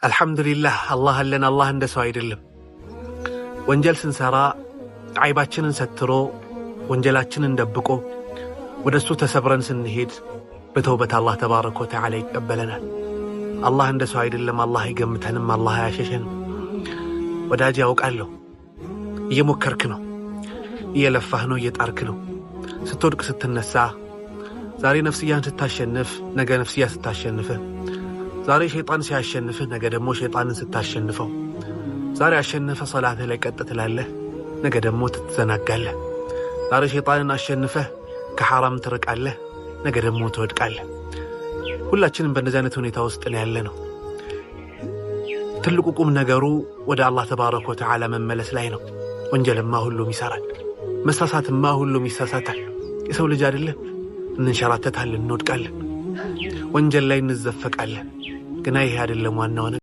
አልሐምዱሊላህ አላህ አለን። አላህ እንደ ሰው አይደለም። ወንጀል ስንሰራ አይባችንን ሰትሮ ወንጀላችንን ደብቆ ወደሱ ተሰብረን ስንሄድ በተውበት አላህ ተባረከ ወተዓላ ይቀበለናል። አላህ እንደ ሰው አይደለም። አላህ አይገምተንም። አላህ አያሸሸንም። ወዳጅ ያውቃለሁ፣ እየሞከርክ ነው፣ እየለፋህ ነው፣ እየጣርክ ነው። ስትወድቅ ስትነሳ፣ ዛሬ ነፍስያን ስታሸንፍ ነገ ነፍስያ ስታሸንፍህ፣ ዛሬ ሸይጣን ሲያሸንፍህ ነገ ደግሞ ሸይጣንን ስታሸንፈው፣ ዛሬ አሸንፈ ሶላትህ ላይ ቀጥ ትላለህ፣ ነገ ደግሞ ትዘናጋለህ። ዛሬ ሸይጣንን አሸንፈህ ከሐራም ትርቃለህ፣ ነገ ደግሞ ትወድቃለህ። ሁላችንም በእንደዚህ አይነት ሁኔታ ውስጥ ነው ያለነው። ትልቁ ቁም ነገሩ ወደ አላህ ተባረከ ወተዓላ መመለስ ላይ ነው። ወንጀልማ ሁሉም ይሰራል፣ መሳሳትማ ሁሉም ይሳሳታል። የሰው ልጅ አይደለም? እንንሸራተታለን፣ እንወድቃለን፣ ወንጀል ላይ እንዘፈቃለን። ግን ይሄ አይደለም ዋናው